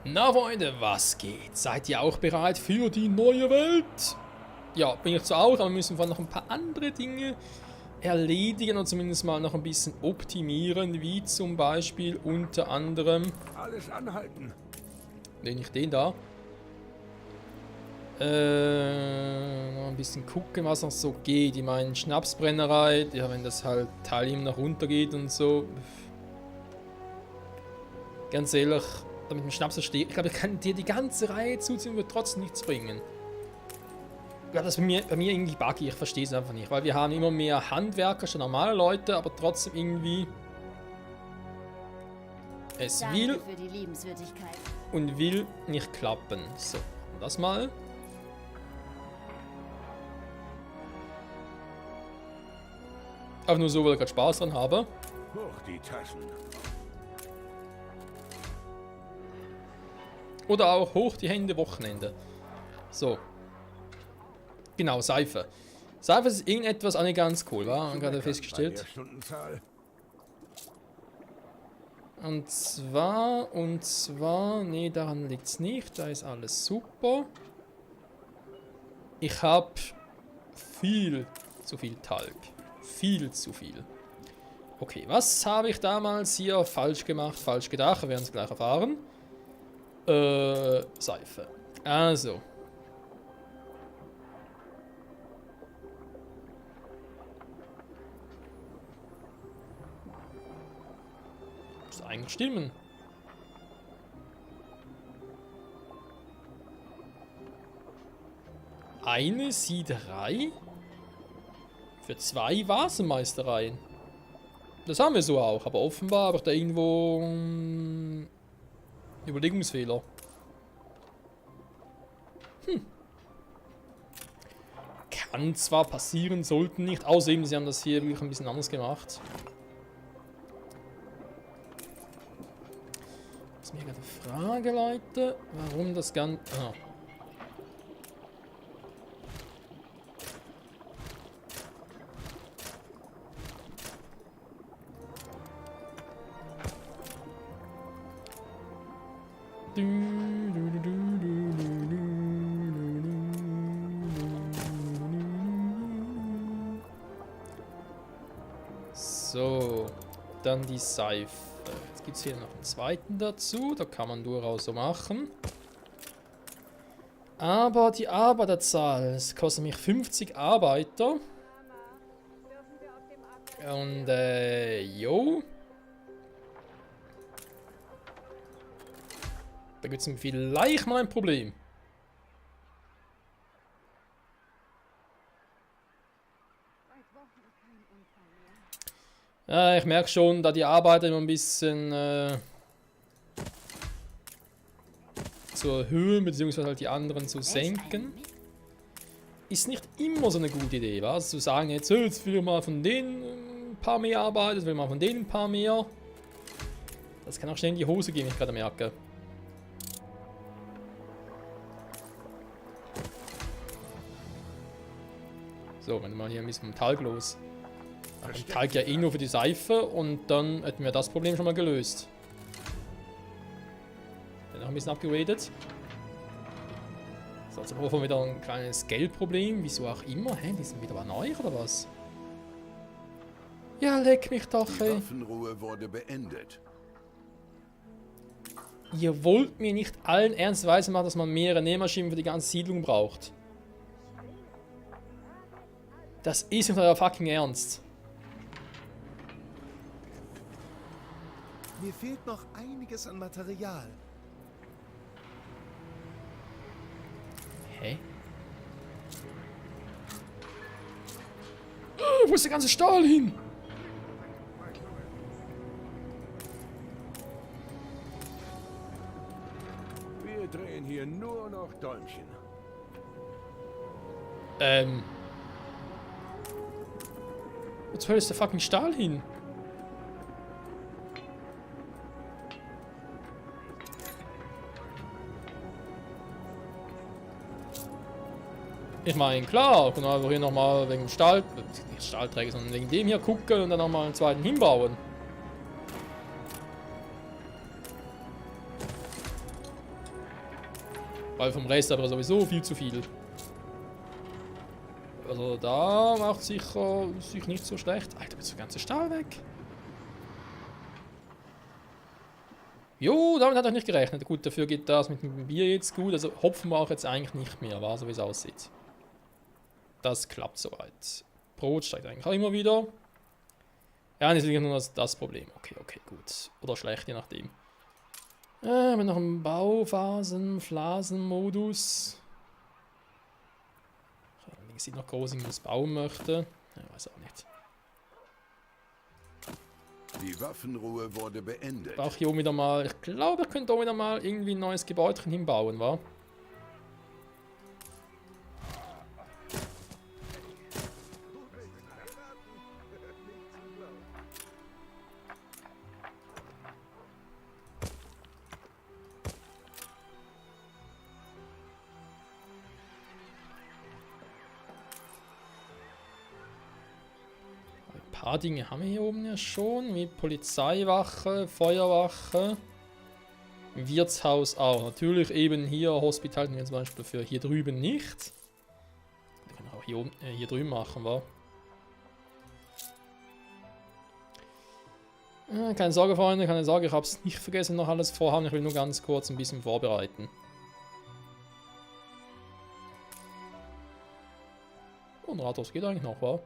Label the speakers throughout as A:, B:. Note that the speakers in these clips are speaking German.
A: Na Freunde, was geht? Seid ihr auch bereit für die neue Welt? Ja, bin ich zwar auch, aber wir müssen vor allem noch ein paar andere Dinge erledigen und zumindest mal noch ein bisschen optimieren, wie zum Beispiel unter anderem...
B: Alles anhalten.
A: Nicht den da. Noch ein bisschen gucken, was noch so geht. Ich meine, Schnapsbrennerei, ja, wenn das halt Teil ihm nach runter geht und so. Ganz ehrlich, damit dem Schnaps steht, ich glaube, ich kann dir die ganze Reihe zuziehen, wird trotzdem nichts bringen. Ich glaube, das ist bei mir irgendwie buggy, ich verstehe es einfach nicht, weil wir haben immer mehr Handwerker, schon normale Leute, aber trotzdem irgendwie... Es
C: Danke
A: will
C: für die Liebenswürdigkeit.
A: und will nicht klappen. So, das mal. Einfach nur so, weil ich gerade Spaß dran habe.
B: Hoch die Taschen.
A: Oder auch hoch die Hände Wochenende. So. Genau, Seife. Seife ist irgendetwas auch nicht ganz cool, war? Haben gerade festgestellt.
B: Bei der Stundenzahl.
A: Und zwar, nee, daran liegt es nicht. Da ist alles super. Ich habe viel zu viel Talg. Viel zu viel. Okay, was habe ich damals hier falsch gemacht, falsch gedacht? Wir werden es gleich erfahren. Seife. Also. Muss eigentlich stimmen. Eine Siederei für 2 Vasenmeistereien. Das haben wir so auch, aber offenbar habe ich da irgendwo Überlegungsfehler. Kann zwar passieren, sollten nicht. Außerdem, sie haben das hier wirklich ein bisschen anders gemacht. Das ist mir gerade eine Frage, Leute. Warum das Ganze... Ah. So, dann die Seife. Jetzt gibt es hier noch einen zweiten dazu, da kann man durchaus so machen. Aber die Arbeiterzahl, es kostet mich 50 Arbeiter. Und jo. Da gibt es vielleicht mal ein Problem. Ja, ich merke schon, da die Arbeiter immer ein bisschen zu erhöhen, beziehungsweise halt die anderen zu senken, ist nicht immer so eine gute Idee, was? Zu sagen, jetzt will ich mal von denen ein paar mehr Arbeiter, jetzt will ich mal von denen ein paar mehr. Das kann auch schnell in die Hose gehen, wie ich gerade merke. So, wenn mal hier ein bisschen vom Talg los. Ich Talg ja eh nur für die Seife und dann hätten wir das Problem schon mal gelöst. Dann noch ein bisschen abgewadet. So, jetzt haben wir wieder ein kleines Geldproblem. Wieso auch immer. Hä, die sind wieder neu oder was? Ja, leck mich doch,
B: Die
A: ey.
B: Waffenruhe wurde beendet.
A: Ihr wollt mir nicht allen ernstweise machen, dass man mehrere Nähmaschinen für die ganze Siedlung braucht. Das ist nicht euer fucking Ernst.
D: Mir fehlt noch einiges an Material.
A: Hä? Wo ist der ganze Stahl hin?
B: Wir drehen hier nur noch Däumchen.
A: Wo zur Hölle ist der fucking Stahl hin? Ich meine, klar, können wir einfach hier nochmal wegen dem Stahl, nicht Stahlträger, sondern wegen dem hier gucken und dann nochmal einen zweiten hinbauen. Weil vom Rest aber sowieso viel zu viel. Also da macht sicher sich nicht so schlecht. Alter, jetzt der ganze Stahl weg. Jo, damit hat er nicht gerechnet. Gut, dafür geht das mit dem Bier jetzt gut. Also Hopfen war auch jetzt eigentlich nicht mehr, war so wie es aussieht. Das klappt soweit. Brot steigt eigentlich auch immer wieder. Ja, das ist nur das Problem. Okay, okay, gut. Oder schlecht, je nachdem. Haben wir noch einen Bauphasen-Phasen-Modus. Sieht noch groß irgendwas bauen möchte. Ja, weiß auch nicht.
B: Die Waffenruhe wurde beendet.
A: Ich brauche hier oben wieder mal. Ich glaube, ich könnte auch wieder mal irgendwie ein neues Gebäude hinbauen, wa? Ein paar Dinge haben wir hier oben ja schon, wie Polizeiwache, Feuerwache, Wirtshaus auch. Natürlich eben hier Hospital, zum Beispiel für hier drüben nicht. Wir können auch hier, oben, hier drüben machen, wa? Keine Sorge, Freunde, keine Sorge, ich habe es nicht vergessen, noch alles vorhaben. Ich will nur ganz kurz ein bisschen vorbereiten. Und Rathaus geht eigentlich noch, wa?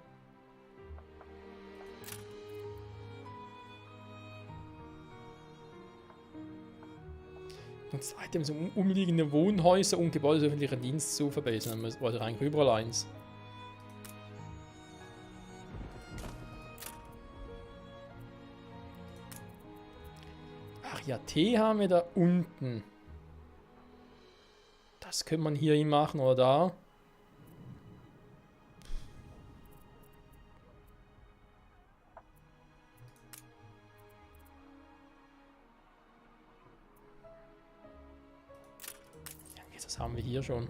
A: Und seitdem so umliegende Wohnhäuser und Gebäude des öffentlichen Dienstes zu verbessern. Dann wollte eigentlich überall eins. Ach ja, Tee haben wir da unten. Das könnte man hier machen oder da. Das haben wir hier schon.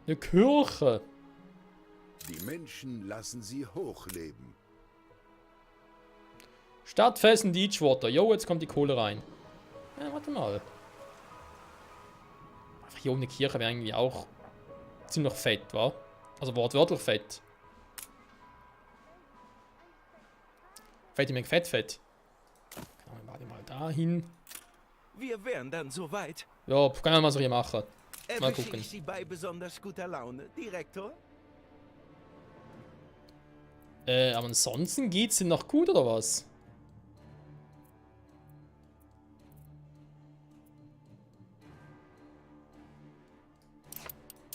A: Eine Kirche.
B: Die Menschen lassen sie hochleben.
A: Stadtfest in Deepwater. Jo, jetzt kommt die Kohle rein. Ja, warte mal. Einfach hier oben eine Kirche wäre irgendwie auch ziemlich fett, wa? Also wortwörtlich fett. Fett, ich fett, fett. Warte mal dahin.
C: Wir wären dann soweit.
A: Ja, können wir mal so hier machen. Mal
C: Erwische
A: gucken.
C: ich Sie bei besonders guter Laune, Direktor?
A: Aber ansonsten geht's denn noch gut, oder was?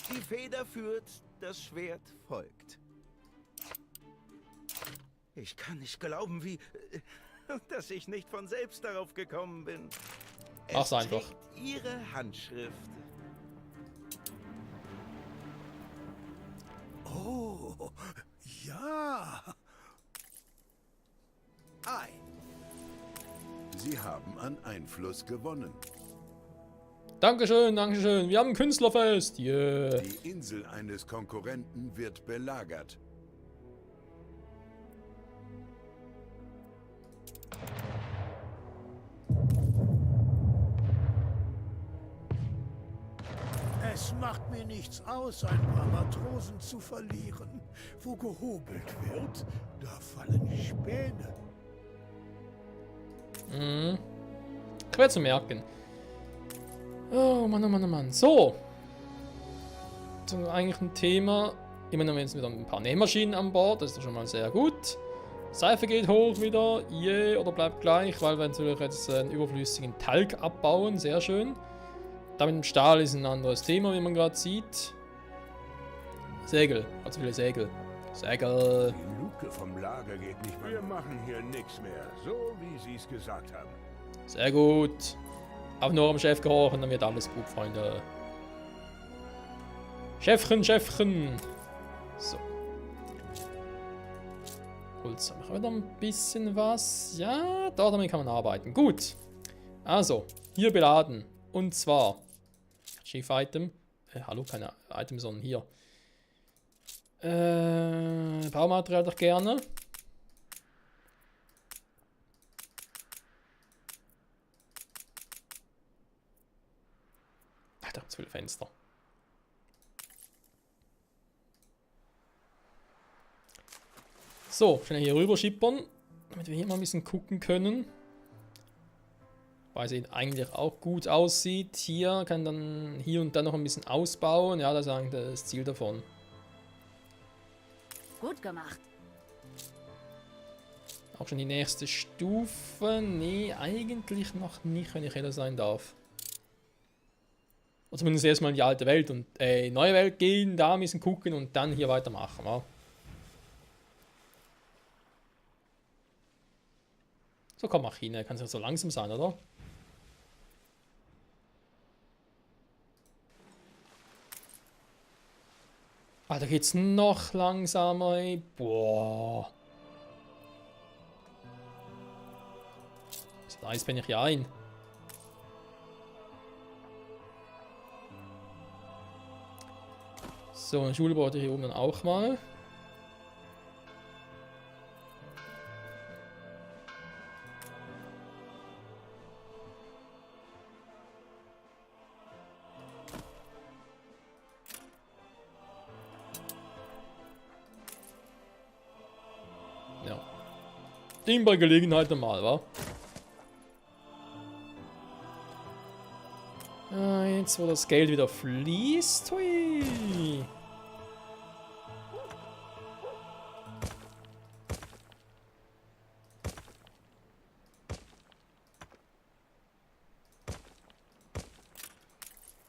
C: Die Feder führt, das Schwert folgt. Ich kann nicht glauben, dass ich nicht von selbst darauf gekommen bin.
A: Mach's einfach.
C: Trägt Ihre Handschrift.
D: Oh, ja.
C: Ei,
B: Sie haben an Einfluss gewonnen.
A: Dankeschön, Dankeschön. Wir haben ein Künstlerfest. Yeah.
B: Die Insel eines Konkurrenten wird belagert.
D: Es macht mir nichts aus, ein paar Matrosen zu verlieren. Wo gehobelt wird, da fallen Späne.
A: Schwer zu merken. Oh Mann, oh Mann, oh Mann. So. Das ist eigentlich ein Thema. Immerhin haben wir jetzt wieder ein paar Nähmaschinen an Bord. Das ist doch schon mal sehr gut. Seife geht hoch wieder. Yeah, oder bleibt gleich, weil wir natürlich jetzt einen überflüssigen Talg abbauen. Sehr schön. Da mit dem Stahl ist ein anderes Thema, wie man gerade sieht. Segel. Also viele Segel. Segel.
B: Die Luke vom Lager geht nicht mehr. Wir machen hier nichts mehr, so wie Sie es gesagt haben.
A: Sehr gut. Auch nur am Chef gehorchen, dann wird alles gut, Freunde. Chefchen, Chefchen. So. Holz haben wir wieder ein bisschen was. Ja, damit kann man arbeiten. Gut. Also, hier beladen. Und zwar Schiff-Item. Hallo, keine Item, sondern hier. Baumaterial doch gerne. Alter, zu viele Fenster. So, schnell hier rüber schippern, damit wir hier mal ein bisschen gucken können. Weil es eigentlich auch gut aussieht. Hier kann dann hier und dann noch ein bisschen ausbauen. Ja, das ist eigentlich das Ziel davon.
E: Gut gemacht.
A: Auch schon die nächste Stufe. Nee, eigentlich noch nicht, wenn ich ehrlich sein darf. Oder zumindest erstmal in die alte Welt und neue Welt gehen, da ein bisschen gucken und dann hier weitermachen. Ja. So, komm, mach hin. Kann es ja so langsam sein, oder? Ah, da geht's noch langsamer, ey. Boah. Das Eis bin ich hier ein. So, eine Schule braucht ihr hier oben dann auch mal. Ja. Ding bei Gelegenheit normal, wa? Jetzt, wo das Geld wieder fließt. Hui.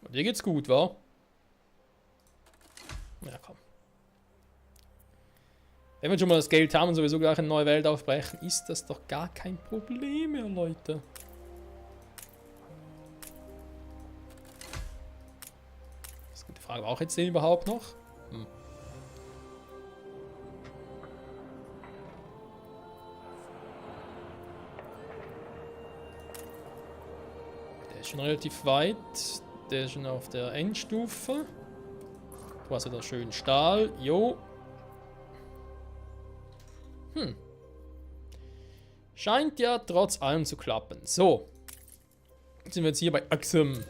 A: Und dir geht's gut, wa? Ja, komm. Wenn wir schon mal das Geld haben und sowieso gleich eine neue Welt aufbrechen, ist das doch gar kein Problem mehr, Leute. Das ist eine gute Frage. Brauche ich jetzt den überhaupt noch? Hm. Der ist schon relativ weit. Der ist schon auf der Endstufe. Du hast wieder schön Stahl. Jo. Scheint ja trotz allem zu klappen. So. Jetzt sind wir jetzt hier bei Axum.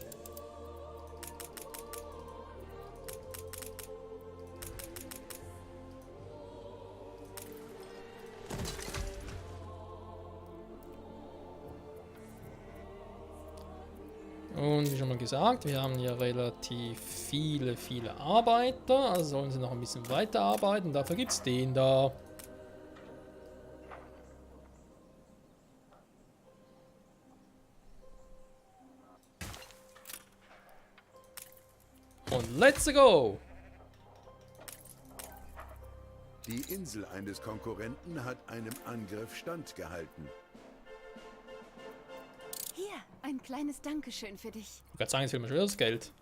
A: Und wie schon mal gesagt, wir haben hier relativ viele Arbeiter. Also sollen sie noch ein bisschen weiterarbeiten. Dafür gibt es den da. Und let's go!
B: Die Insel eines Konkurrenten hat einem Angriff standgehalten.
E: Hier, ein kleines Dankeschön für dich.
A: Ich kann sagen, jetzt fehlt mir schon wieder das Geld.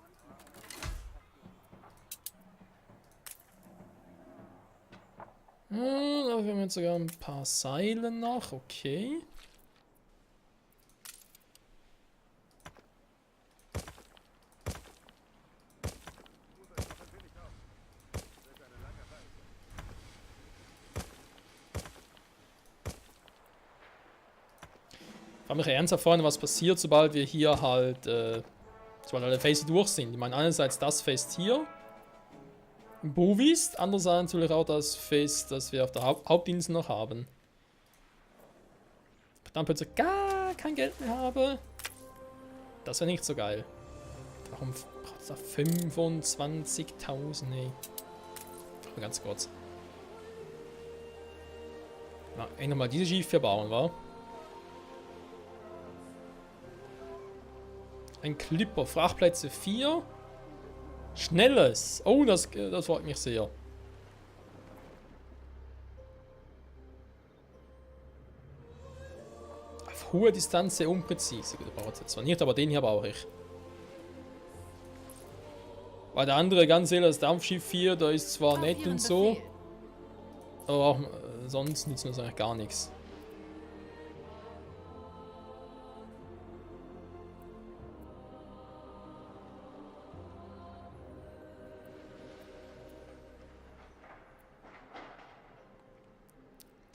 A: Da haben wir jetzt sogar ein paar Seile noch, okay. Ich habe mich ernsthaft vorhin, was passiert, sobald wir hier halt, sobald alle Phases durch sind. Ich meine, einerseits das Fest hier, im Bovist, andererseits natürlich auch das Fest, das wir auf der Hauptinsel noch haben. Dann plötzlich gar kein Geld mehr habe. Das wäre nicht so geil. Warum braucht es da 25.000? Nee. Mal ganz kurz. Na, nochmal diese Schiff hier bauen, wa? Ein Clipper, Frachtplätze 4. Schnelles. Oh, das freut mich sehr. Auf hohe Distanz sehr unpräzise. Gut, braucht es zwar nicht, aber den hier brauche ich. Weil der andere, ganz ehrlich, das Dampfschiff hier, da ist zwar nett und so. Aber auch sonst nützt uns eigentlich gar nichts.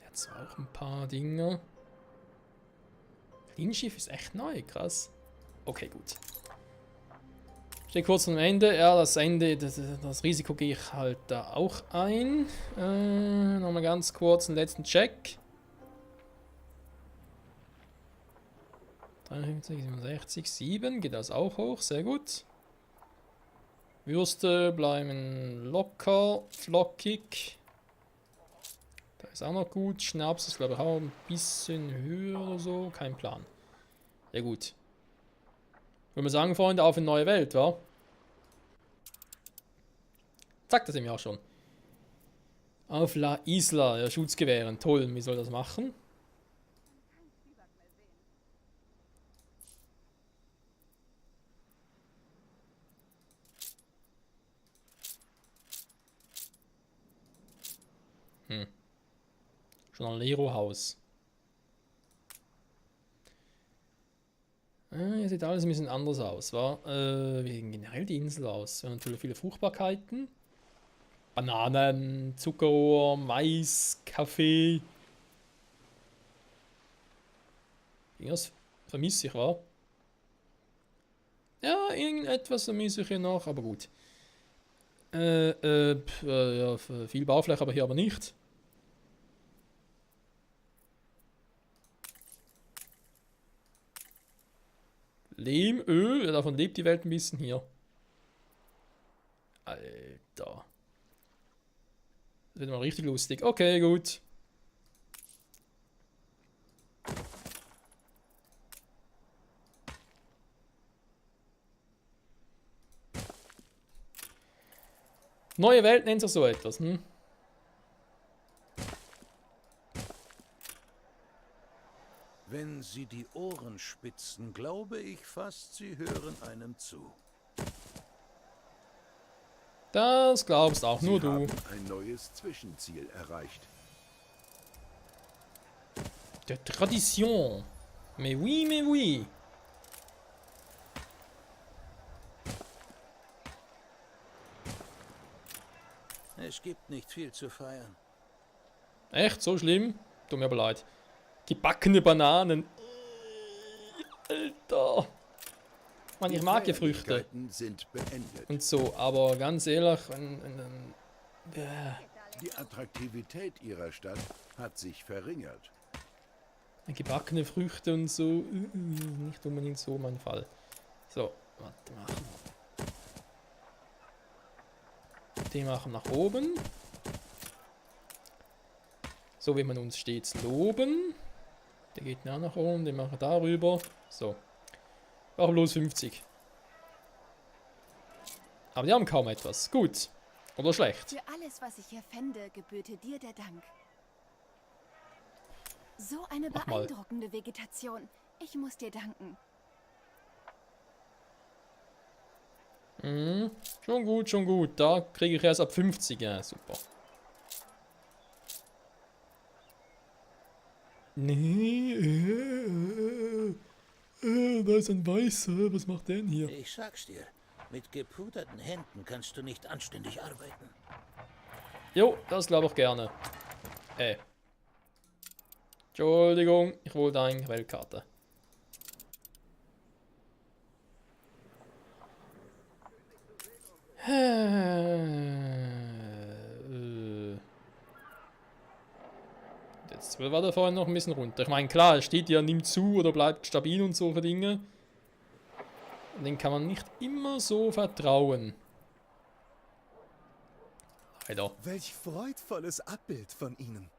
A: Jetzt auch ein paar Dinge. Linienschiff ist echt neu, krass. Okay, gut. Steht kurz am Ende. Ja, das Ende, das Risiko gehe ich halt da auch ein. Nochmal ganz kurz einen letzten Check. 53, 67, 7. Geht das auch hoch. Sehr gut. Würste bleiben locker, flockig. Da ist auch noch gut. Schnaps ist, glaube ich, auch ein bisschen höher oder so. Kein Plan. Ja, gut. Würde man sagen, Freunde, auf eine neue Welt, wa? Zack, das sind wir auch schon. Auf La Isla. Ja, Schutzgewehren. Toll. Wie soll das machen? Schon ein Lero-Haus. Hier sieht alles ein bisschen anders aus, wa? Wie sieht generell die Insel aus? Wir haben natürlich viele Fruchtbarkeiten. Bananen, Zuckerrohr, Mais, Kaffee. Irgendwas vermisse ich, wa? Ja, irgendetwas vermisse ich hier noch, aber gut. Ja, viel Baufläche, aber hier aber nicht. Lehm, Öl, ja, davon lebt die Welt ein bisschen hier. Alter. Das wird mal richtig lustig. Okay, gut. Neue Welt nennt sich so etwas, hm?
C: Wenn Sie die Ohren spitzen, glaube ich fast, Sie hören einem zu.
A: Das glaubst auch nur
B: Sie
A: du.
B: haben ein neues Zwischenziel erreicht.
A: De Tradition. Mais oui, mais oui.
C: Es gibt nicht viel zu feiern.
A: Echt? So schlimm? Tut mir aber leid. Gebackene Bananen. Alter. Man, ich mag ja Früchte.
B: Feierlichkeiten sind beendet.
A: Und so, aber ganz ehrlich,
B: Die Attraktivität ihrer Stadt hat sich verringert.
A: gebackene Früchte und so, nicht unbedingt so mein Fall. So, warte, machen wir. Den machen nach oben. So wie man uns stets loben. Der geht nach oben, den machen wir darüber. So. Auch bloß 50. Aber die haben kaum etwas. Gut. Oder schlecht.
E: Für alles, was ich hier fände, gebührte dir der Dank. So eine
A: Mach mal.
E: beeindruckende Vegetation. Ich muss dir danken.
A: Mhm. Schon gut, schon gut. Da kriege ich erst ab 50. Ja, super. Nee, da ist ein Weißer. Was macht der denn hier?
F: Ich sag's dir, mit gepuderten Händen kannst du nicht anständig arbeiten.
A: Jo, das glaube ich gerne. Entschuldigung, ich wollte eine Weltkarte. Jetzt war der vorhin noch ein bisschen runter. Ich meine, klar, es steht ja, nimmt zu oder bleibt stabil und solche Dinge. Und den kann man nicht immer so vertrauen. Leider.
G: Welch freudvolles Abbild von Ihnen.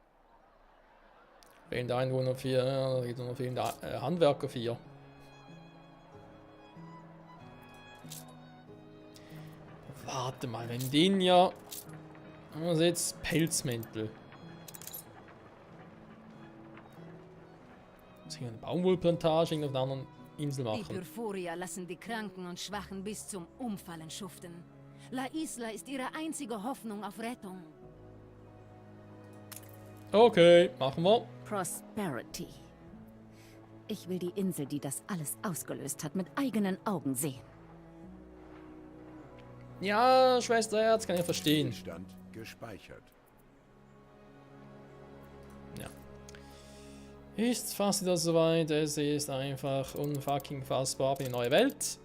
A: Fehlende Einwohner 4, da geht noch fehlende Handwerker 4. Warte mal, wenn den ja... Was jetzt? Pelzmäntel. Muss ich eine Baumwollplantage auf einer anderen Insel
H: Die
A: machen?
H: Purfuria lassen die Kranken und Schwachen bis zum Umfallen schuften. La Isla ist ihre einzige Hoffnung auf Rettung.
A: Okay, machen wir.
H: Prosperity. Ich will die Insel, die das alles ausgelöst hat, mit eigenen Augen sehen.
A: Ja, Schwesterherz, kann ich verstehen.
B: Stand gespeichert.
A: Ja. Ist fast wieder soweit. Es ist einfach unfucking fassbar. Eine neue Welt.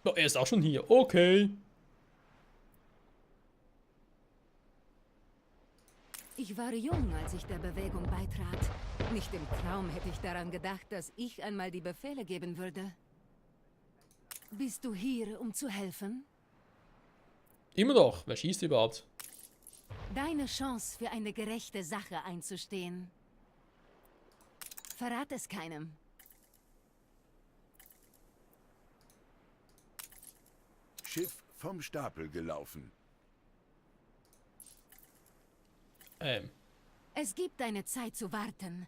A: Oh, er ist auch schon hier. Okay.
H: Ich war jung, als ich der Bewegung beitrat. Nicht im Traum hätte ich daran gedacht, dass ich einmal die Befehle geben würde. Bist du hier, um zu helfen?
A: Immer doch. Wer schießt überhaupt?
H: Deine Chance, für eine gerechte Sache einzustehen. Verrat es keinem.
B: Schiff vom Stapel gelaufen.
H: Es gibt eine Zeit zu warten.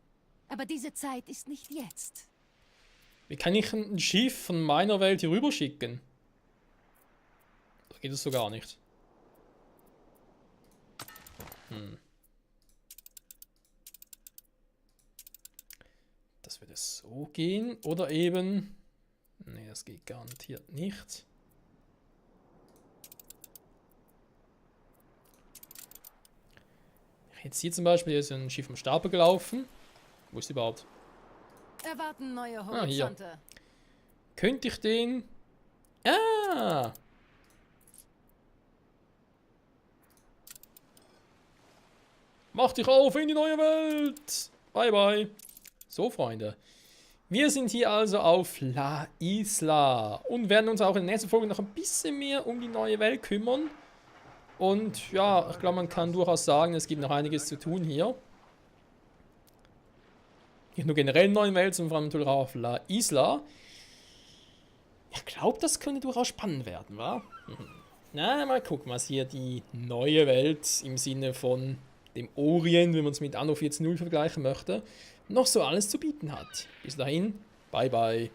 H: Aber diese Zeit ist nicht jetzt.
A: Wie kann ich ein Schiff von meiner Welt hier rüber schicken? Da geht es so gar nicht. Das würde so gehen. Oder eben... Nee, das geht garantiert nicht. Jetzt hier zum Beispiel, hier ist ein Schiff vom Stapel gelaufen. Wo ist die überhaupt?
H: Erwarten neue
A: Hier.
H: Horizonte.
A: Könnte ich den... Ah! Mach dich auf in die neue Welt! Bye, bye. So, Freunde. Wir sind hier also auf La Isla und werden uns auch in der nächsten Folge noch ein bisschen mehr um die neue Welt kümmern. Und ja, ich glaube, man kann durchaus sagen, es gibt noch einiges zu tun hier. Nicht nur generell in der neuen Welt, sondern vor allem natürlich auch auf La Isla. Ich glaube, das könnte durchaus spannend werden, wa? Na, mal gucken, was hier die neue Welt im Sinne von dem Orient, wenn man es mit Anno 14.0 vergleichen möchte, noch so alles zu bieten hat. Bis dahin, bye bye.